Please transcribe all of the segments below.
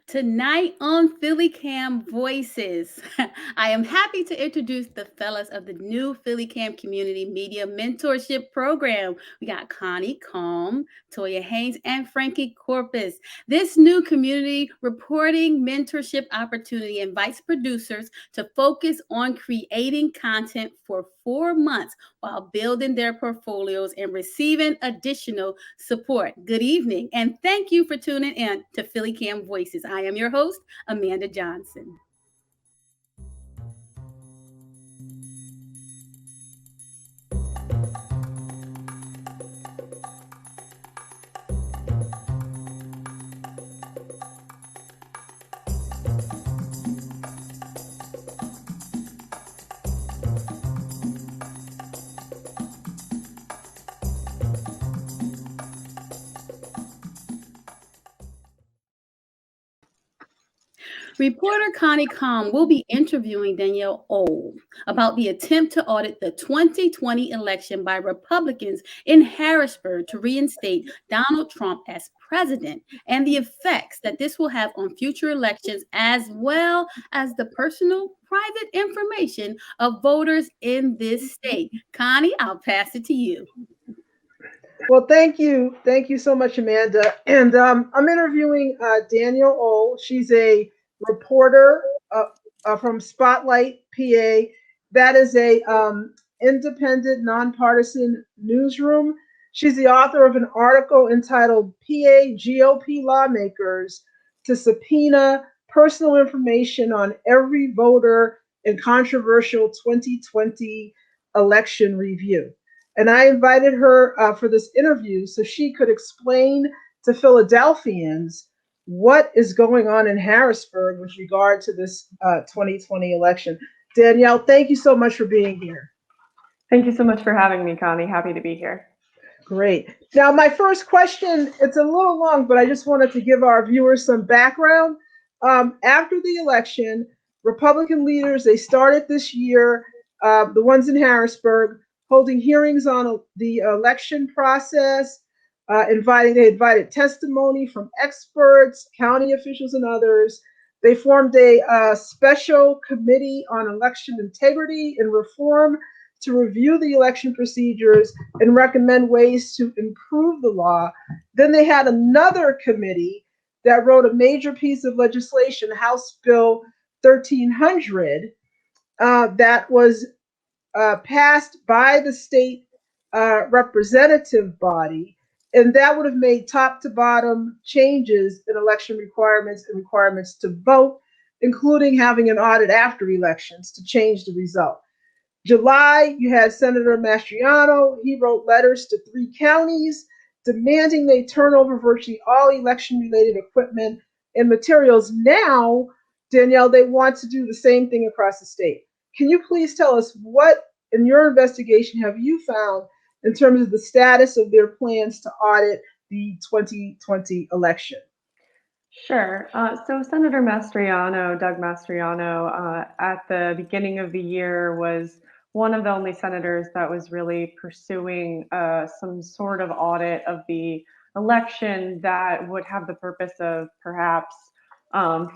Tonight on PhillyCAM Voices, I am happy to introduce the fellas of the new PhillyCAM Community Media Mentorship Program. We got Connie Combe, Toya Haynes, and Frankie Corpus. This new community reporting mentorship opportunity invites producers to focus on creating content for 4 months while building their portfolios and receiving additional support. Good evening, and thank you for tuning in to PhillyCAM Voices. I am your host, Amanda Johnson. Reporter Connie Combe will be interviewing Danielle Ohl about the attempt to audit the 2020 election by Republicans in Harrisburg to reinstate Donald Trump as president and the effects that this will have on future elections, as well as the personal private information of voters in this state. Connie, I'll pass it to you. Well, thank you. Thank you so much, Amanda. And I'm interviewing Danielle Ohl. She's a reporter from Spotlight, PA. That is a independent, nonpartisan newsroom. She's the author of an article entitled PA GOP Lawmakers to Subpoena Personal Information on Every Voter in Controversial 2020 Election Review. And I invited her for this interview so she could explain to Philadelphians what is going on in Harrisburg with regard to this 2020 election. Danielle, thank you so much for being here. Thank you so much for having me, Connie. Happy to be here. Great. Now, my first question, it's a little long, but I just wanted to give our viewers some background. After the election, Republican leaders, they started this year, the ones in Harrisburg, holding hearings on the election process, they invited testimony from experts, county officials, and others. They formed a special committee on election integrity and reform to review the election procedures and recommend ways to improve the law. Then they had another committee that wrote a major piece of legislation, House Bill 1300, that was passed by the state representative body, and that would have made top to bottom changes in election requirements and requirements to vote, including having an audit after elections to change the result. July, you had Senator Mastriano. He wrote letters to 3 counties demanding they turn over virtually all election-related equipment and materials. Now, Danielle, they want to do the same thing across the state. Can you please tell us what, in your investigation, have you found in terms of the status of their plans to audit the 2020 election? Sure. So Senator Doug Mastriano, at the beginning of the year was one of the only senators that was really pursuing some sort of audit of the election that would have the purpose of perhaps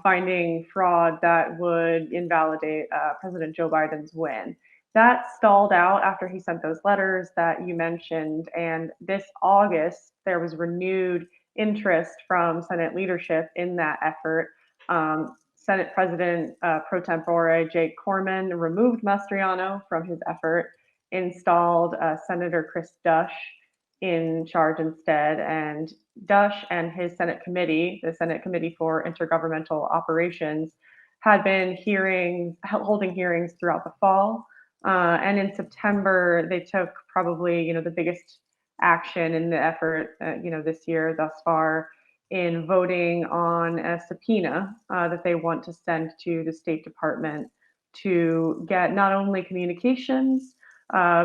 finding fraud that would invalidate President Joe Biden's win. That stalled out after he sent those letters that you mentioned. And this August, there was renewed interest from Senate leadership in that effort. Senate President pro tempore Jake Corman removed Mastriano from his effort, installed Senator Chris Dush in charge instead. And Dush and his Senate committee, the Senate Committee for Intergovernmental Operations, had been holding hearings throughout the fall. And in September, they took probably, the biggest action in the effort, this year thus far, in voting on a subpoena that they want to send to the State Department to get not only communications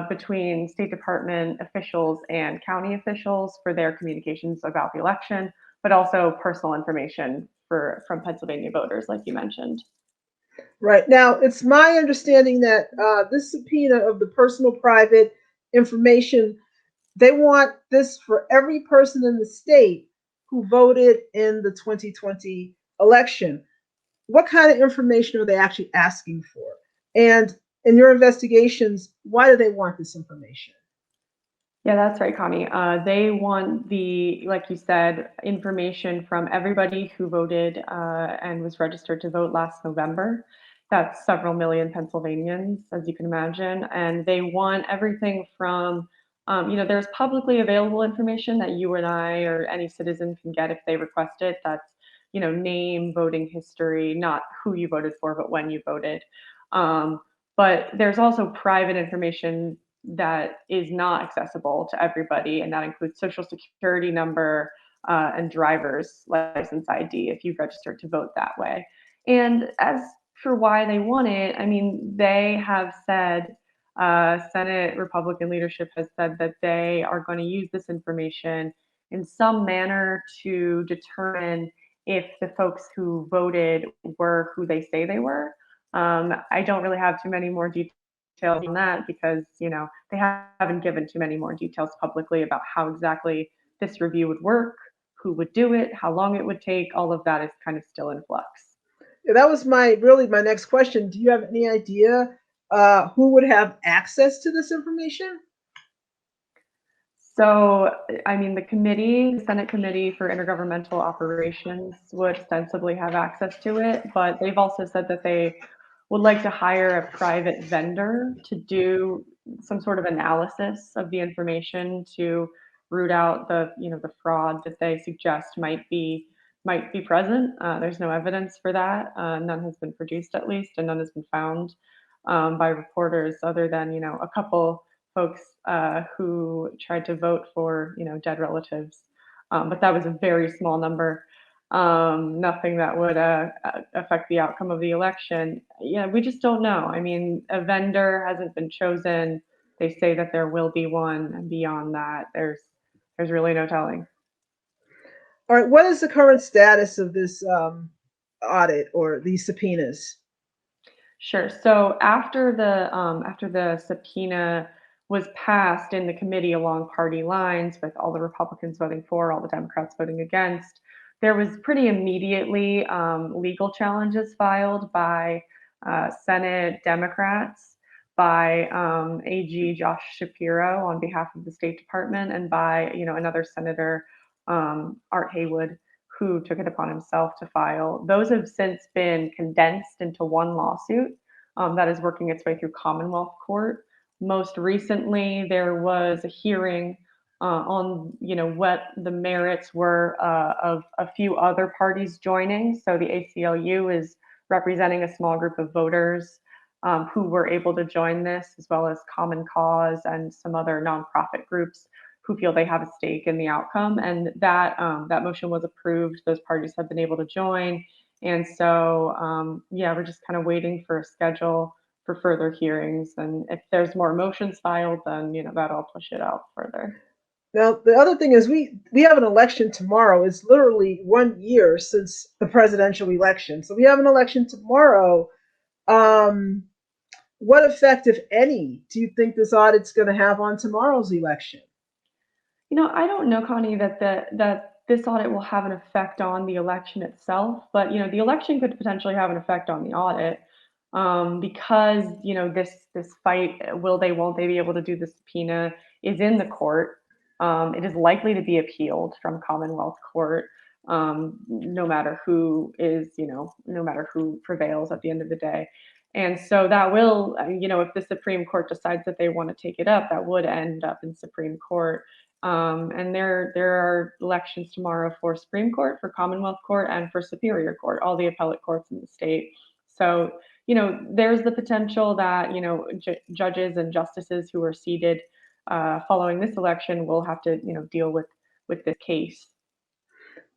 between State Department officials and county officials for their communications about the election, but also personal information from Pennsylvania voters, like you mentioned. Right. Now, it's my understanding that this subpoena of the personal private information, they want this for every person in the state who voted in the 2020 election, what kind of information are they actually asking for? And in your investigations, why do they want this information? Yeah, that's right, Connie. They want like you said, information from everybody who voted and was registered to vote last November. That's several million Pennsylvanians, as you can imagine. And they want everything from, there's publicly available information that you and I or any citizen can get if they request it. That's, name, voting history, not who you voted for, but when you voted. Um, but there's also private information that is not accessible to everybody, and that includes social security number and driver's license ID if you've registered to vote that way. And as for why they want it, I mean, they have said, Senate Republican leadership has said that they are going to use this information in some manner to determine if the folks who voted were who they say they were. I don't really have too many more details on that because they haven't given too many more details publicly about how exactly this review would work, who would do it, how long it would take. All of that is kind of still in flux. Yeah, that was my next question. Do you have any idea who would have access to this information? So, I mean, the Senate Committee for Intergovernmental Operations would ostensibly have access to it, but they've also said that they would like to hire a private vendor to do some sort of analysis of the information to root out the fraud that they suggest might be present. There's no evidence for that. None has been produced, at least, and none has been found by reporters, other than a couple folks who tried to vote for dead relatives, but that was a very small number. Nothing that would affect the outcome of the election. Yeah, we just don't know. I mean, a vendor hasn't been chosen. They say that there will be one, and beyond that, there's really no telling. All right, what is the current status of this audit or these subpoenas? Sure. So after the subpoena was passed in the committee along party lines, with all the Republicans voting for, all the Democrats voting against, there was pretty immediately legal challenges filed by Senate Democrats, by AG Josh Shapiro on behalf of the State Department, and by another Senator, Art Haywood, who took it upon himself to file. Those have since been condensed into one lawsuit that is working its way through Commonwealth Court. Most recently, there was a hearing on what the merits were of a few other parties joining. So the ACLU is representing a small group of voters who were able to join this, as well as Common Cause and some other nonprofit groups who feel they have a stake in the outcome. And that motion was approved. Those parties have been able to join. And so, yeah, we're just kind of waiting for a schedule for further hearings. And if there's more motions filed, then that'll push it out further. Now, the other thing is we have an election tomorrow. It's literally 1 year since the presidential election. So we have an election tomorrow. Um, what effect, if any, do you think this audit's going to have on tomorrow's election? I don't know, Connie, that this audit will have an effect on the election itself, but the election could potentially have an effect on the audit, because this fight, will they, won't they be able to do the subpoena, is in the court. It is likely to be appealed from Commonwealth Court, no matter no matter who prevails at the end of the day. And so that will, if the Supreme Court decides that they want to take it up, that would end up in Supreme Court. And there are elections tomorrow for Supreme Court, for Commonwealth Court, and for Superior Court, all the appellate courts in the state. So, there's the potential that, judges and justices who are seated following this election will have to, deal with this case.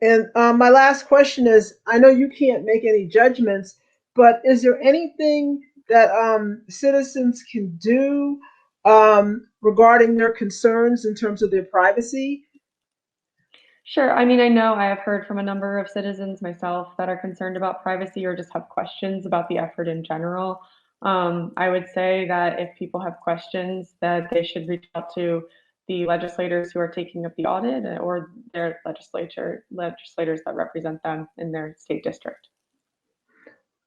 And my last question is, I know you can't make any judgments, but is there anything that citizens can do regarding their concerns in terms of their privacy? Sure. I mean, I know I have heard from a number of citizens myself that are concerned about privacy or just have questions about the effort in general. I would say that if people have questions, that they should reach out to the legislators who are taking up the audit or their legislators that represent them in their state district.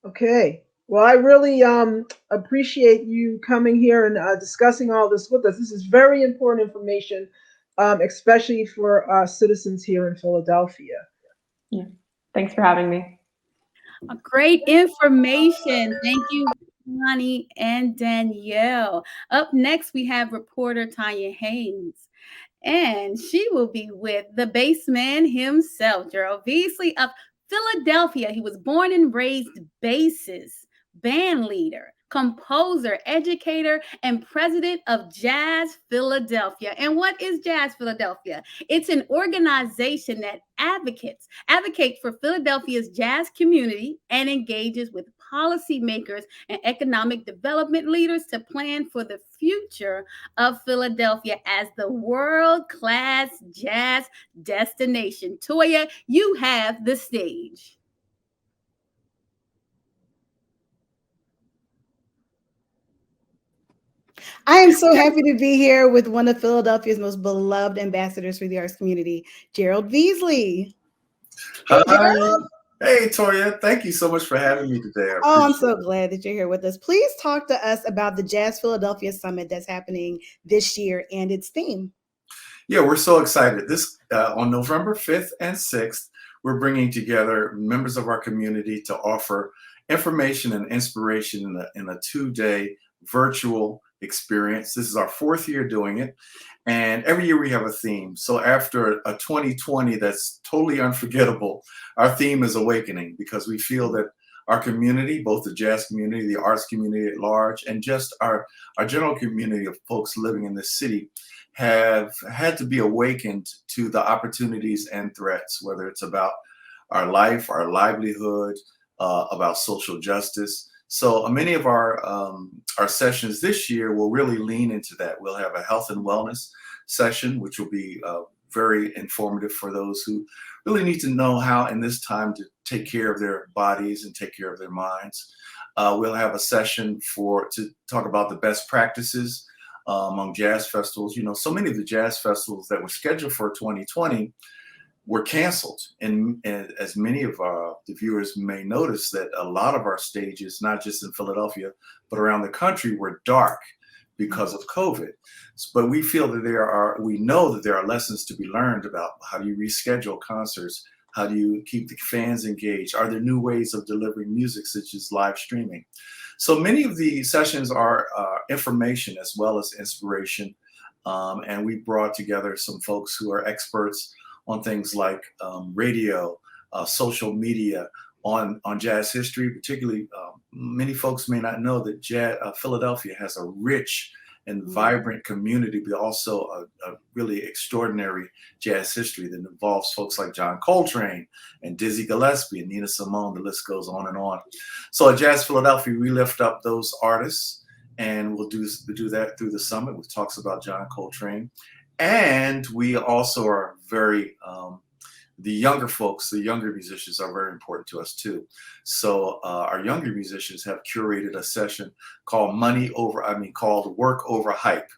Okay. Well, I really appreciate you coming here and discussing all this with us. This is very important information, especially for citizens here in Philadelphia. Yeah. Thanks for having me. Great information. Thank you, Connie and Danielle. Up next, we have reporter Tanya Haynes, and she will be with the bassman himself, Gerald Veasley of Philadelphia. He was born and raised bassist, band leader, composer, educator, and president of Jazz Philadelphia. And what is Jazz Philadelphia? It's an organization that advocates for Philadelphia's jazz community and engages with policymakers and economic development leaders to plan for the future of Philadelphia as the world-class jazz destination. Toya, you have the stage. I am so happy to be here with one of Philadelphia's most beloved ambassadors for the arts community, Gerald Veasley. Hey, Gerald. Hey, Toya. Thank you so much for having me today. I'm so glad that you're here with us. Please talk to us about the Jazz Philadelphia Summit that's happening this year and its theme. Yeah, we're so excited. This on November 5th and 6th, we're bringing together members of our community to offer information and inspiration in a 2-day virtual experience. This is our 4th year doing it. And every year we have a theme. So after a 2020 that's totally unforgettable, our theme is awakening, because we feel that our community, both the jazz community, the arts community at large, and just our general community of folks living in this city, have had to be awakened to the opportunities and threats, whether it's about our life, our livelihood, about social justice. So many of our sessions this year will really lean into that. We'll have a health and wellness session, which will be very informative for those who really need to know how in this time to take care of their bodies and take care of their minds. We'll have a session to talk about the best practices among jazz festivals. You know, so many of the jazz festivals that were scheduled for 2020 were canceled. And as many of the viewers may notice, that a lot of our stages, not just in Philadelphia, but around the country, were dark because of COVID. But we feel that we know that there are lessons to be learned about how do you reschedule concerts? How do you keep the fans engaged? Are there new ways of delivering music, such as live streaming? So many of the sessions are information as well as inspiration. And we brought together some folks who are experts on things like radio, social media, on jazz history. Particularly, many folks may not know that Philadelphia has a rich and vibrant community, but also a really extraordinary jazz history that involves folks like John Coltrane and Dizzy Gillespie and Nina Simone. The list goes on and on. So at Jazz Philadelphia, we lift up those artists, and we'll do that through the summit, which talks about John Coltrane. And we also are very, the younger folks, the younger musicians are very important to us too. So our younger musicians have curated a session called called Work Over Hype,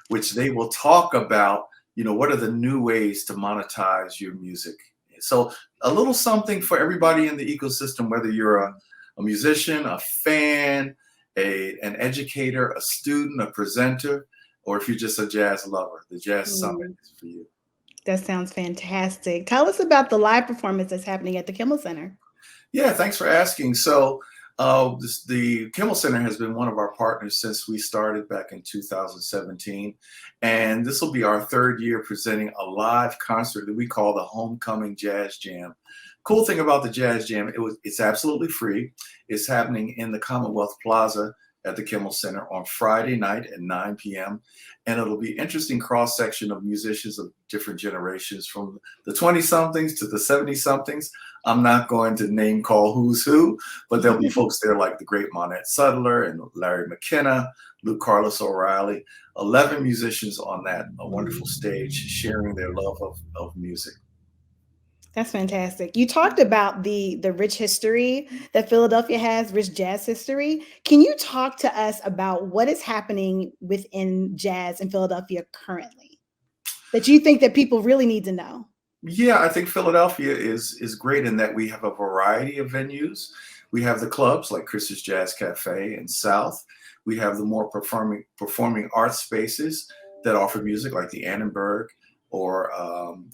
which they will talk about, you know, what are the new ways to monetize your music. So a little something for everybody in the ecosystem, whether you're a musician, a fan, an educator, a student, a presenter, or if you're just a jazz lover. The Jazz Summit is for you. That sounds fantastic. Tell us about the live performance that's happening at the Kimmel Center. Yeah, thanks for asking. So the Kimmel Center has been one of our partners since we started back in 2017. And this will be our 3rd year presenting a live concert that we call the Homecoming Jazz Jam. Cool thing about the Jazz Jam, it's absolutely free. It's happening in the Commonwealth Plaza at the Kimmel Center on Friday night at 9 p.m. And it'll be interesting cross-section of musicians of different generations, from the 20-somethings to the 70-somethings. I'm not going to name call who's who, but there'll be folks there like the great Monette Sudler and Larry McKenna, Luke Carlos O'Reilly, 11 musicians on that wonderful stage sharing their love of music. That's fantastic. You talked about the rich history that Philadelphia has, rich jazz history. Can you talk to us about what is happening within jazz in Philadelphia currently? that you think that people really need to know? Yeah, I think Philadelphia is great in that we have a variety of venues. We have the clubs like Chris's Jazz Cafe and South. We have the more performing arts spaces that offer music like the Annenberg or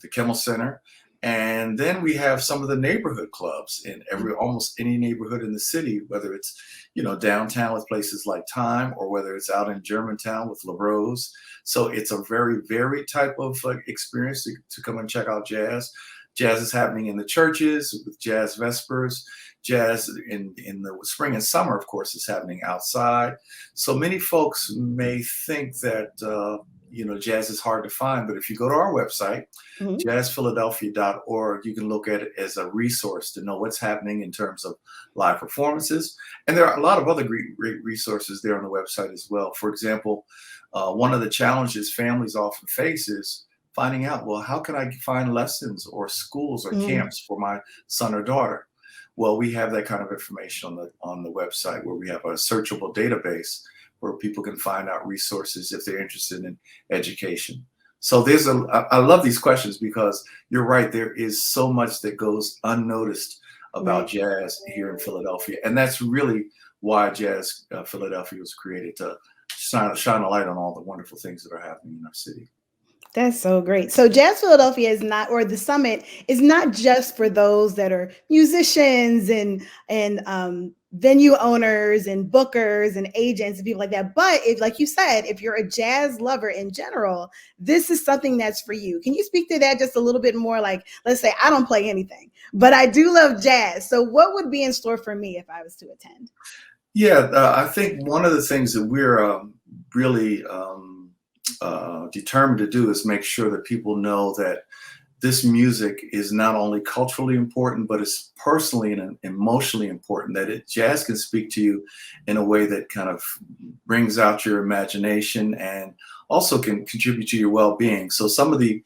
the Kimmel Center. And then we have some of the neighborhood clubs in almost any neighborhood in the city, whether it's, downtown with places like Time, or whether it's out in Germantown with La Rose. So it's a very varied type of experience to come and check out jazz. Jazz is happening in the churches with Jazz Vespers. Jazz in the spring and summer, of course, is happening outside. So many folks may think that, jazz is hard to find, but if you go to our website, jazzphiladelphia.org, you can look at it as a resource to know what's happening in terms of live performances. And there are a lot of other great resources there on the website as well. For example, one of the challenges families often face is finding out, well, how can I find lessons or schools or camps for my son or daughter? Well, we have that kind of information on the website, where we have a searchable database where people can find out resources if they're interested in education. So I love these questions, because you're right, there is so much that goes unnoticed about jazz here in Philadelphia. And that's really why Jazz Philadelphia was created, to shine a light on all the wonderful things that are happening in our city. That's so great. So Jazz Philadelphia is not, or the summit is not just for those that are musicians and venue owners and bookers and agents and people like that. But if, like you said, if you're a jazz lover in general, this is something that's for you. Can you speak to that just a little bit more? Like, let's say I don't play anything, but I do love jazz. So what would be in store for me if I was to attend? Yeah, I think one of the things that we're really determined to do is make sure that people know that this music is not only culturally important, but it's personally and emotionally important, that jazz can speak to you in a way that kind of brings out your imagination and also can contribute to your well-being. So some of the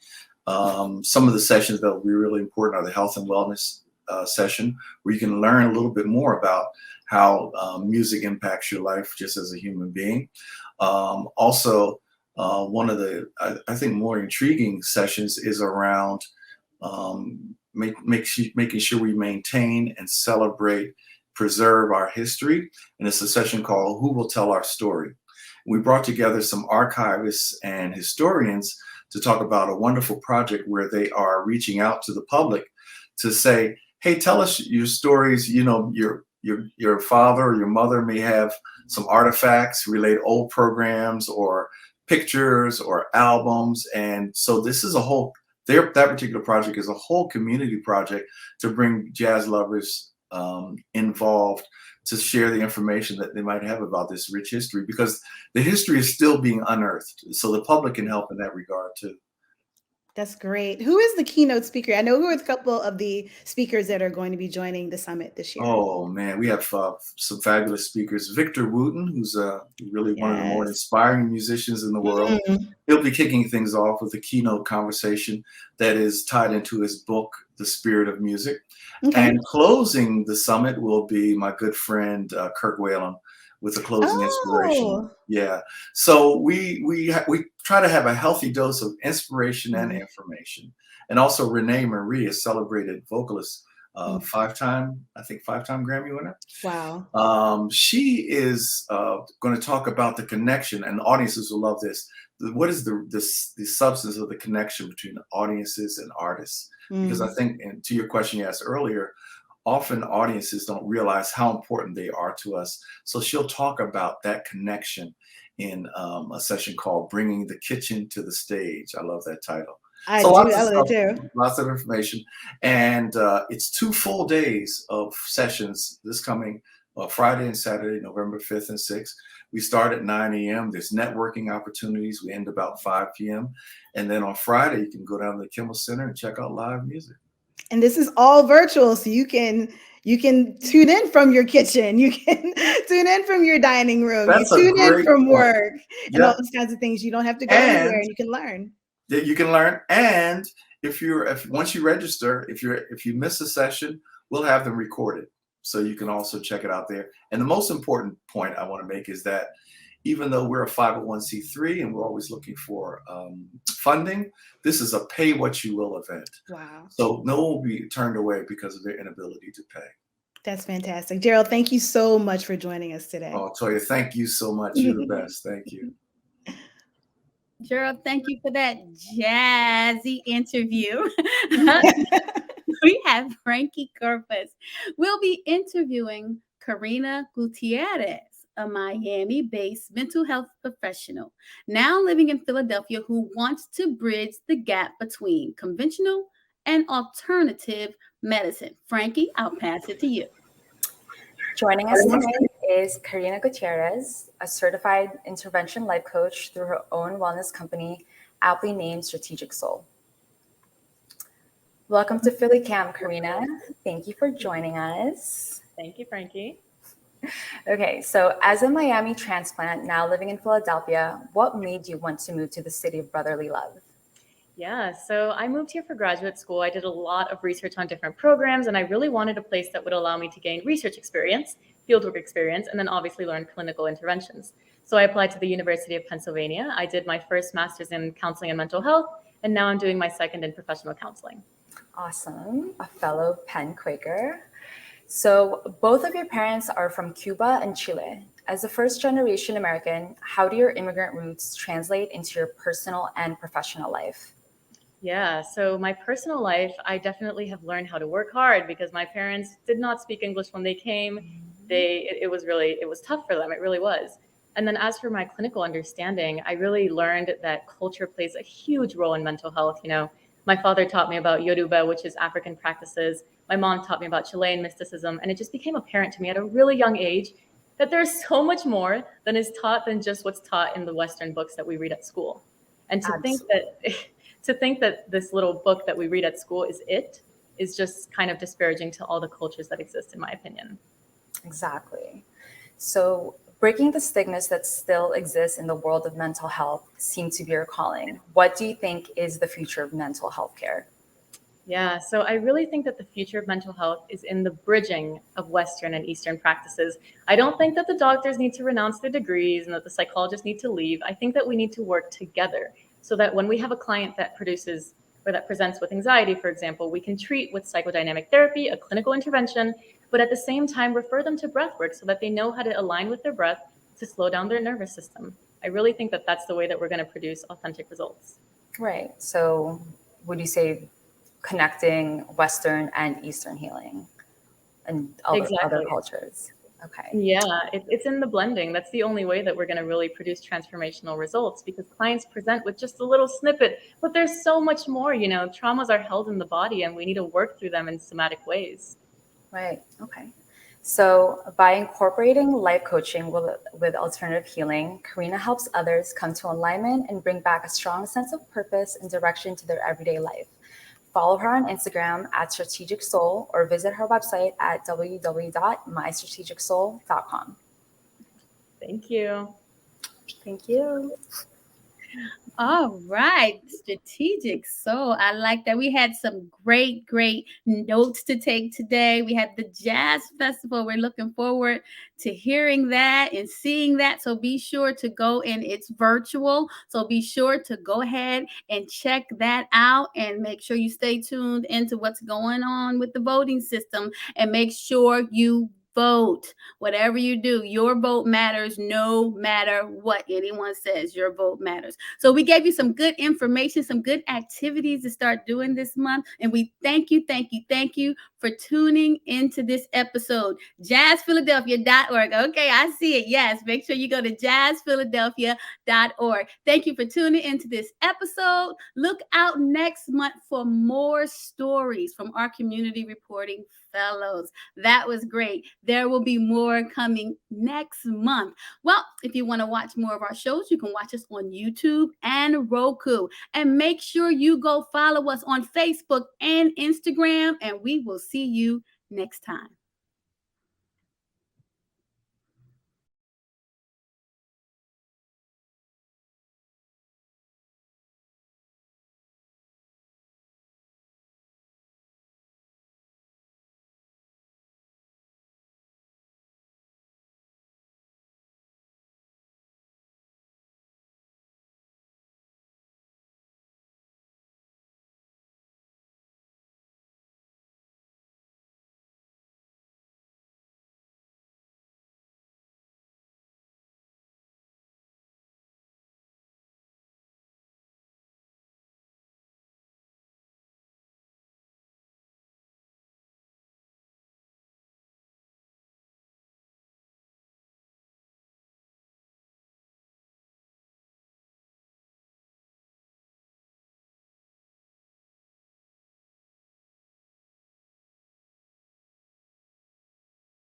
sessions that will be really important are the health and wellness session, where you can learn a little bit more about how music impacts your life just as a human being. Also, one of the, I think, more intriguing sessions is around making sure we maintain and celebrate, preserve our history. And it's a session called Who Will Tell Our Story? We brought together some archivists and historians to talk about a wonderful project where they are reaching out to the public to say, hey, tell us your stories. Your father or your mother may have some artifacts, relate old programs or pictures or albums. And so this is that particular project is a whole community project to bring jazz lovers involved, to share the information that they might have about this rich history, because the history is still being unearthed. So the public can help in that regard too. That's great. Who is the keynote speaker? I know who are a couple of the speakers that are going to be joining the summit this year. Oh man, we have some fabulous speakers. Victor Wooten, who's really one of the more inspiring musicians in the world. He'll be kicking things off with a keynote conversation that is tied into his book, The Spirit of Music. And closing the summit will be my good friend Kirk Whalen with a closing inspiration. Yeah. So we try to have a healthy dose of inspiration and information. And also Renee Marie, a celebrated vocalist, five-time Grammy winner. Wow. She is going to talk about the connection, and audiences will love this. What is the substance of the connection between audiences and artists? Because I think, and to your question you asked earlier, often audiences don't realize how important they are to us. So she'll talk about that connection in a session called Bringing the Kitchen to the Stage. I love that title. I love it too. Lots of information. And it's 2 full days of sessions this coming Friday and Saturday, November 5th and 6th. We start at 9 a.m. There's networking opportunities. We end about 5 p.m. And then on Friday, you can go down to the Kimmel Center and check out live music. And this is all virtual, so you can tune in from your kitchen. You can tune in from your dining room. That's you tune in from work and all those kinds of things. You don't have to go anywhere, and you can learn. You can learn. And once you register, if you miss a session, we'll have them recorded, so you can also check it out there. And the most important point I want to make is that even though we're a 501c3 and we're always looking for funding, this is a pay what you will event. Wow. So no one will be turned away because of their inability to pay. That's fantastic. Gerald, thank you so much for joining us today. Oh, Toya, thank you so much. You're the best. Thank you. Gerald, thank you for that jazzy interview. We have Frankie Corpus. We'll be interviewing Karina Gutierrez, a Miami-based mental health professional, now living in Philadelphia, who wants to bridge the gap between conventional and alternative medicine. Frankie, I'll pass it to you. Joining us tonight is Karina Gutierrez, a certified intervention life coach through her own wellness company, aptly named Strategic Soul. Welcome to PhillyCAM, Karina. Thank you for joining us. Thank you, Frankie. Okay, so as a Miami transplant, now living in Philadelphia, what made you want to move to the city of brotherly love? Yeah, so I moved here for graduate school. I did a lot of research on different programs, and I really wanted a place that would allow me to gain research experience, fieldwork experience, and then obviously learn clinical interventions. So I applied to the University of Pennsylvania. I did my first master's in counseling and mental health, and now I'm doing my second in professional counseling. Awesome, a fellow Penn Quaker. So both of your parents are from Cuba and Chile. As a first-generation American, how do your immigrant roots translate into your personal and professional life? Yeah, so my personal life, I definitely have learned how to work hard because my parents did not speak English when they came. It was tough for them. It really was. And then as for my clinical understanding, I really learned that culture plays a huge role in mental health. You know, my father taught me about Yoruba, which is African practices. My mom taught me about Chilean mysticism. And it just became apparent to me at a really young age that there's so much more than is taught than just what's taught in the Western books that we read at school. And to think that this little book that we read at school is just kind of disparaging to all the cultures that exist, in my opinion. Exactly. So breaking the stigmas that still exist in the world of mental health seem to be your calling. What do you think is the future of mental health care? Yeah, so I really think that the future of mental health is in the bridging of Western and Eastern practices. I don't think that the doctors need to renounce their degrees and that the psychologists need to leave. I think that we need to work together so that when we have a client that produces or that presents with anxiety, for example, we can treat with psychodynamic therapy, a clinical intervention, but at the same time refer them to breath work so that they know how to align with their breath to slow down their nervous system. I really think that that's the way that we're going to produce authentic results. Right. So would you say connecting Western and Eastern healing and other cultures? Okay. Yeah, it's in the blending. That's the only way that we're going to really produce transformational results because clients present with just a little snippet, but there's so much more. You know, traumas are held in the body and we need to work through them in somatic ways. Right. Okay. So by incorporating life coaching with alternative healing, Karina helps others come to alignment and bring back a strong sense of purpose and direction to their everyday life. Follow her on Instagram at Strategic Soul or visit her website at www.mystrategicsoul.com. Thank you. Thank you. All right, strategic. So I like that. We had some great notes to take today. We had the Jazz Festival. We're looking forward to hearing that and seeing that. So be sure to go, and it's virtual. So be sure to go ahead and check that out and make sure you stay tuned into what's going on with the voting system and make sure you vote. Whatever you do, your vote matters no matter what anyone says. Your vote matters. So we gave you some good information, some good activities to start doing this month. And we thank you for tuning into this episode. jazzphiladelphia.org. Okay, I see it. Yes, make sure you go to jazzphiladelphia.org. Thank you for tuning into this episode. Look out next month for more stories from our community reporting fellows. That was great. There will be more coming next month. Well, if you want to watch more of our shows, you can watch us on YouTube and Roku. And make sure you go follow us on Facebook and Instagram, and we will see you next time.